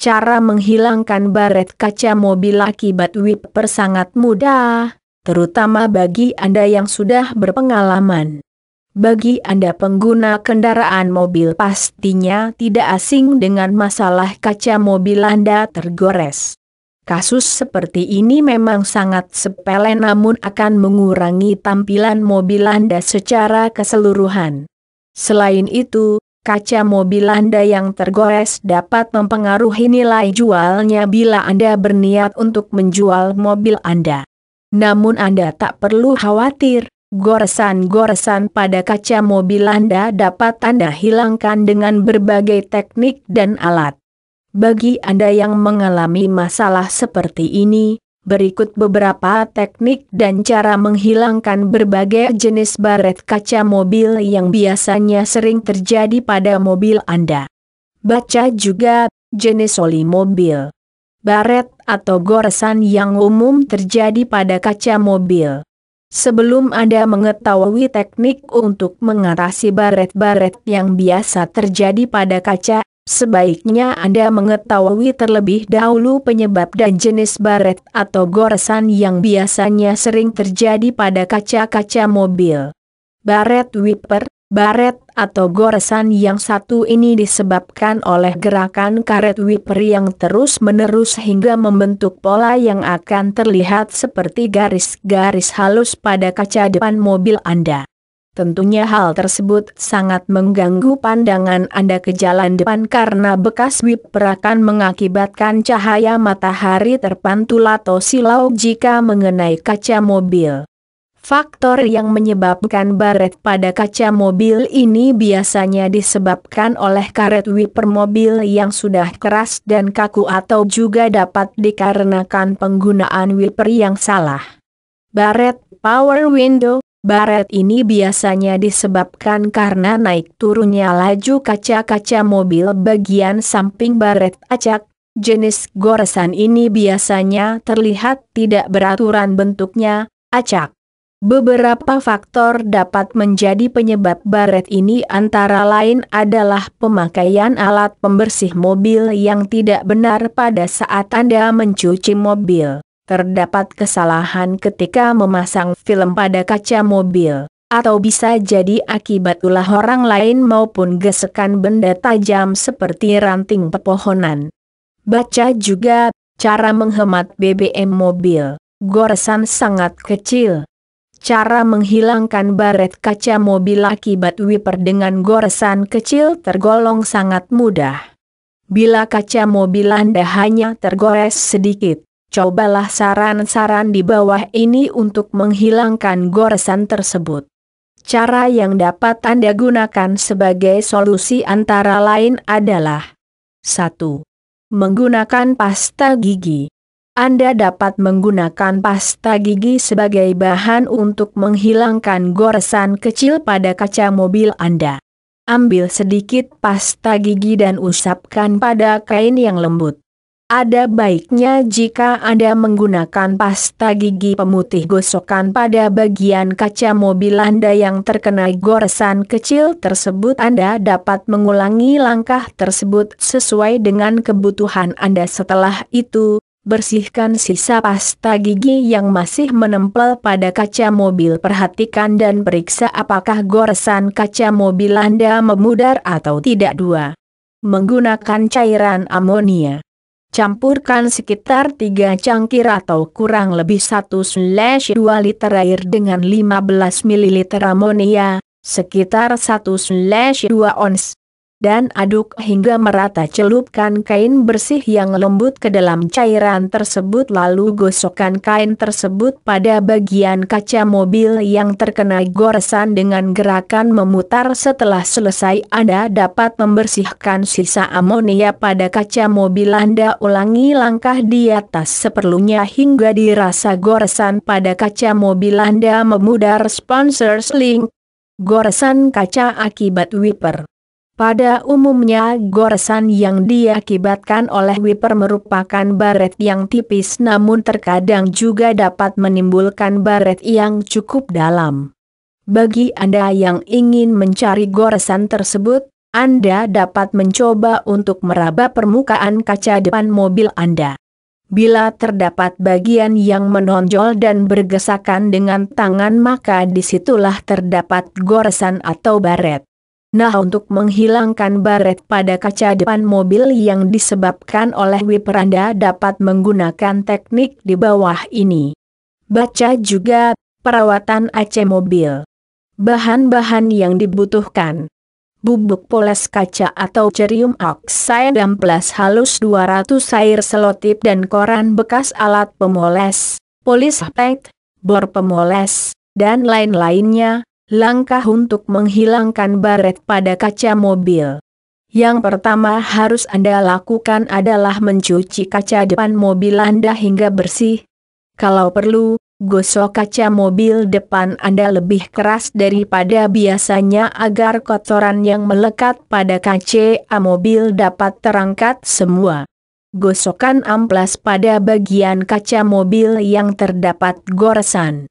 Cara menghilangkan baret kaca mobil akibat wiper sangat mudah, terutama bagi Anda yang sudah berpengalaman. Bagi Anda pengguna kendaraan mobil pastinya tidak asing dengan masalah kaca mobil Anda tergores. Kasus seperti ini memang sangat sepele namun akan mengurangi tampilan mobil Anda secara keseluruhan. Selain itu, kaca mobil Anda yang tergores dapat mempengaruhi nilai jualnya bila Anda berniat untuk menjual mobil Anda. Namun Anda tak perlu khawatir, goresan-goresan pada kaca mobil Anda dapat Anda hilangkan dengan berbagai teknik dan alat. Bagi Anda yang mengalami masalah seperti ini, berikut beberapa teknik dan cara menghilangkan berbagai jenis baret kaca mobil yang biasanya sering terjadi pada mobil Anda. Baca juga jenis oli mobil. Baret atau goresan yang umum terjadi pada kaca mobil. Sebelum Anda mengetahui teknik untuk mengatasi baret-baret yang biasa terjadi pada kaca, sebaiknya Anda mengetahui terlebih dahulu penyebab dan jenis baret atau goresan yang biasanya sering terjadi pada kaca-kaca mobil. Baret wiper, baret atau goresan yang satu ini disebabkan oleh gerakan karet wiper yang terus-menerus hingga membentuk pola yang akan terlihat seperti garis-garis halus pada kaca depan mobil Anda. Tentunya hal tersebut sangat mengganggu pandangan Anda ke jalan depan karena bekas wiper akan mengakibatkan cahaya matahari terpantul atau silau jika mengenai kaca mobil. Faktor yang menyebabkan baret pada kaca mobil ini biasanya disebabkan oleh karet wiper mobil yang sudah keras dan kaku atau juga dapat dikarenakan penggunaan wiper yang salah. Baret power window. Baret ini biasanya disebabkan karena naik turunnya laju kaca-kaca mobil bagian samping baret acak. Jenis goresan ini biasanya terlihat tidak beraturan bentuknya, acak. Beberapa faktor dapat menjadi penyebab baret ini antara lain adalah pemakaian alat pembersih mobil yang tidak benar pada saat Anda mencuci mobil. Terdapat kesalahan ketika memasang film pada kaca mobil, atau bisa jadi akibat ulah orang lain maupun gesekan benda tajam seperti ranting pepohonan. Baca juga cara menghemat BBM mobil. Goresan sangat kecil. Cara menghilangkan baret kaca mobil akibat wiper dengan goresan kecil tergolong sangat mudah. Bila kaca mobil Anda hanya tergores sedikit, cobalah saran-saran di bawah ini untuk menghilangkan goresan tersebut. Cara yang dapat Anda gunakan sebagai solusi antara lain adalah 1. Menggunakan pasta gigi. Anda dapat menggunakan pasta gigi sebagai bahan untuk menghilangkan goresan kecil pada kaca mobil Anda. Ambil sedikit pasta gigi dan usapkan pada kain yang lembut. Ada baiknya jika Anda menggunakan pasta gigi pemutih gosokkan pada bagian kaca mobil Anda yang terkena goresan kecil tersebut. Anda dapat mengulangi langkah tersebut sesuai dengan kebutuhan Anda. Setelah itu, bersihkan sisa pasta gigi yang masih menempel pada kaca mobil. Perhatikan dan periksa apakah goresan kaca mobil Anda memudar atau tidak. 2. Menggunakan cairan amonia. Campurkan sekitar 3 cangkir atau kurang lebih 1/2 liter air dengan 15 ml amonia, sekitar 1/2 ons. Dan aduk hingga merata. Celupkan kain bersih yang lembut ke dalam cairan tersebut lalu gosokkan kain tersebut pada bagian kaca mobil yang terkena goresan dengan gerakan memutar. Setelah selesai Anda dapat membersihkan sisa amonia pada kaca mobil Anda. Ulangi langkah di atas seperlunya hingga dirasa goresan pada kaca mobil Anda memudar. Sponsors link. Goresan kaca akibat wiper. Pada umumnya goresan yang diakibatkan oleh wiper merupakan baret yang tipis namun terkadang juga dapat menimbulkan baret yang cukup dalam. Bagi Anda yang ingin mencari goresan tersebut, Anda dapat mencoba untuk meraba permukaan kaca depan mobil Anda. Bila terdapat bagian yang menonjol dan bergesakan dengan tangan, maka disitulah terdapat goresan atau baret. Nah, untuk menghilangkan baret pada kaca depan mobil yang disebabkan oleh wiper, Anda dapat menggunakan teknik di bawah ini. Baca juga perawatan AC mobil. Bahan-bahan yang dibutuhkan: bubuk poles kaca atau cerium oksida amplas halus 200, air selotip dan koran bekas, alat pemoles, polis paint, bor pemoles, dan lain-lainnya. Langkah untuk menghilangkan baret pada kaca mobil. Yang pertama harus Anda lakukan adalah mencuci kaca depan mobil Anda hingga bersih. Kalau perlu, gosok kaca mobil depan Anda lebih keras daripada biasanya agar kotoran yang melekat pada kaca mobil dapat terangkat semua. Gosokkan amplas pada bagian kaca mobil yang terdapat goresan.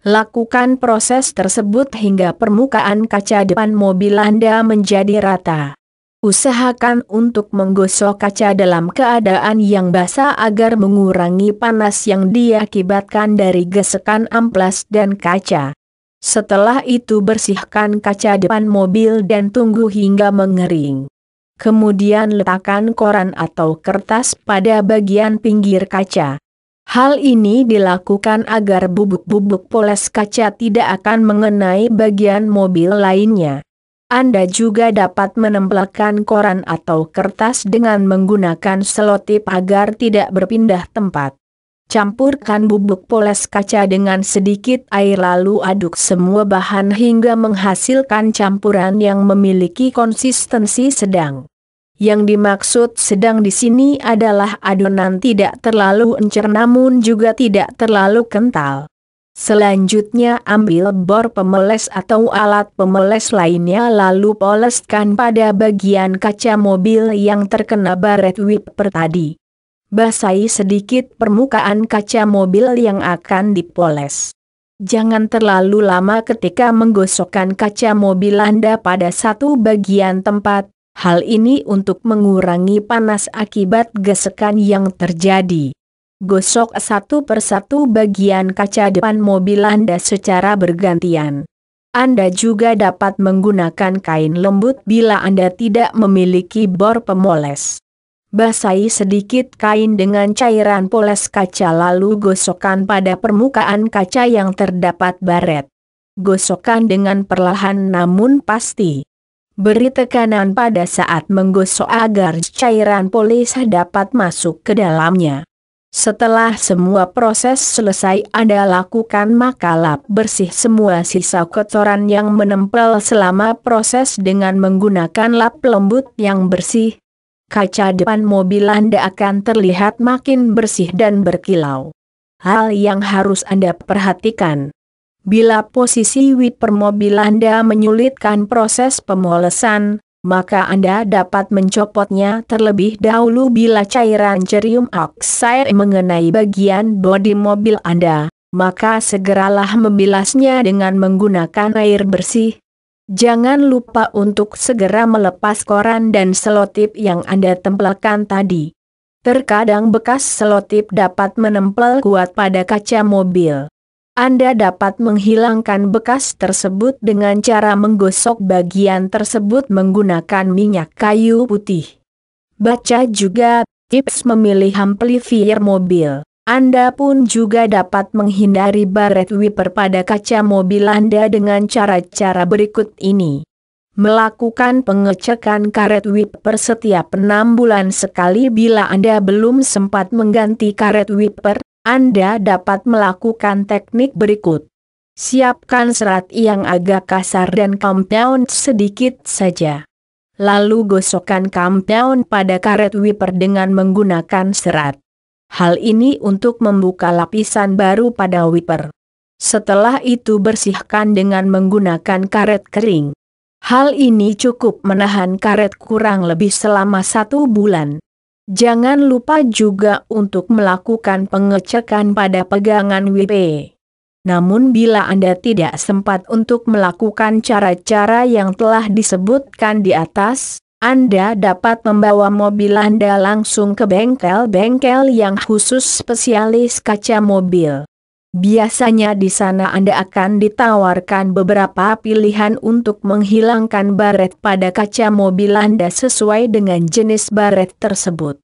Lakukan proses tersebut hingga permukaan kaca depan mobil Anda menjadi rata. Usahakan untuk menggosok kaca dalam keadaan yang basah agar mengurangi panas yang diakibatkan dari gesekan amplas dan kaca. Setelah itu bersihkan kaca depan mobil dan tunggu hingga mengering. Kemudian letakkan koran atau kertas pada bagian pinggir kaca. Hal ini dilakukan agar bubuk-bubuk poles kaca tidak akan mengenai bagian mobil lainnya. Anda juga dapat menempelkan koran atau kertas dengan menggunakan selotip agar tidak berpindah tempat. Campurkan bubuk poles kaca dengan sedikit air lalu aduk semua bahan hingga menghasilkan campuran yang memiliki konsistensi sedang. Yang dimaksud sedang di sini adalah adonan tidak terlalu encer namun juga tidak terlalu kental. Selanjutnya ambil bor pemoles atau alat pemoles lainnya lalu poleskan pada bagian kaca mobil yang terkena baret wiper tadi. Basahi sedikit permukaan kaca mobil yang akan dipoles. Jangan terlalu lama ketika menggosokkan kaca mobil Anda pada satu bagian tempat. Hal ini untuk mengurangi panas akibat gesekan yang terjadi. Gosok satu persatu bagian kaca depan mobil Anda secara bergantian. Anda juga dapat menggunakan kain lembut bila Anda tidak memiliki bor pemoles. Basahi sedikit kain dengan cairan poles kaca lalu gosokkan pada permukaan kaca yang terdapat baret. Gosokkan dengan perlahan namun pasti. Beri tekanan pada saat menggosok agar cairan poles dapat masuk ke dalamnya. Setelah semua proses selesai Anda lakukan, maka lap bersih semua sisa kotoran yang menempel selama proses dengan menggunakan lap lembut yang bersih. Kaca depan mobil Anda akan terlihat makin bersih dan berkilau. Hal yang harus Anda perhatikan: bila posisi wiper mobil Anda menyulitkan proses pemolesan, maka Anda dapat mencopotnya terlebih dahulu. Bila cairan cerium oksida mengenai bagian bodi mobil Anda, maka segeralah membilasnya dengan menggunakan air bersih. Jangan lupa untuk segera melepas koran dan selotip yang Anda tempelkan tadi. Terkadang bekas selotip dapat menempel kuat pada kaca mobil. Anda dapat menghilangkan bekas tersebut dengan cara menggosok bagian tersebut menggunakan minyak kayu putih. Baca juga tips memilih amplifier mobil. Anda pun juga dapat menghindari baret wiper pada kaca mobil Anda dengan cara-cara berikut ini. Melakukan pengecekan karet wiper setiap 6 bulan sekali. Bila Anda belum sempat mengganti karet wiper, Anda dapat melakukan teknik berikut. Siapkan serat yang agak kasar dan compound sedikit saja. Lalu gosokkan compound pada karet wiper dengan menggunakan serat. Hal ini untuk membuka lapisan baru pada wiper. Setelah itu bersihkan dengan menggunakan karet kering. Hal ini cukup menahan karet kurang lebih selama 1 bulan. Jangan lupa juga untuk melakukan pengecekan pada pegangan wiper. Namun bila Anda tidak sempat untuk melakukan cara-cara yang telah disebutkan di atas, Anda dapat membawa mobil Anda langsung ke bengkel-bengkel yang khusus spesialis kaca mobil. Biasanya di sana Anda akan ditawarkan beberapa pilihan untuk menghilangkan baret pada kaca mobil Anda sesuai dengan jenis baret tersebut.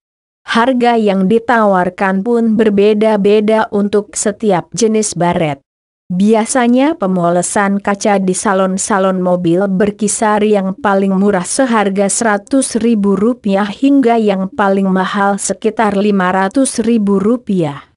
Harga yang ditawarkan pun berbeda-beda untuk setiap jenis baret. Biasanya pemolesan kaca di salon-salon mobil berkisar yang paling murah seharga Rp100.000 hingga yang paling mahal sekitar Rp500.000.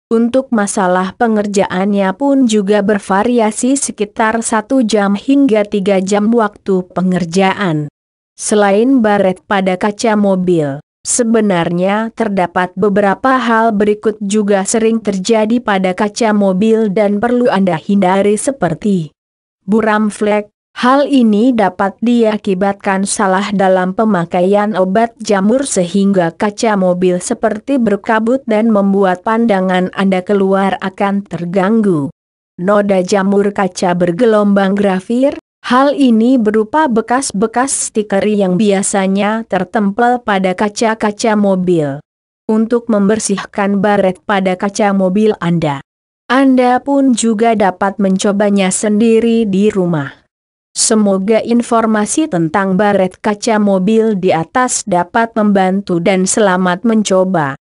Untuk masalah pengerjaannya pun juga bervariasi sekitar 1 jam hingga 3 jam waktu pengerjaan. Selain baret pada kaca mobil, sebenarnya terdapat beberapa hal berikut juga sering terjadi pada kaca mobil dan perlu Anda hindari seperti buram flek. Hal ini dapat diakibatkan salah dalam pemakaian obat jamur sehingga kaca mobil seperti berkabut dan membuat pandangan Anda keluar akan terganggu. Noda jamur kaca bergelombang grafir. Hal ini berupa bekas-bekas stiker yang biasanya tertempel pada kaca-kaca mobil. Untuk membersihkan baret pada kaca mobil Anda pun juga dapat mencobanya sendiri di rumah. Semoga informasi tentang baret kaca mobil di atas dapat membantu dan selamat mencoba.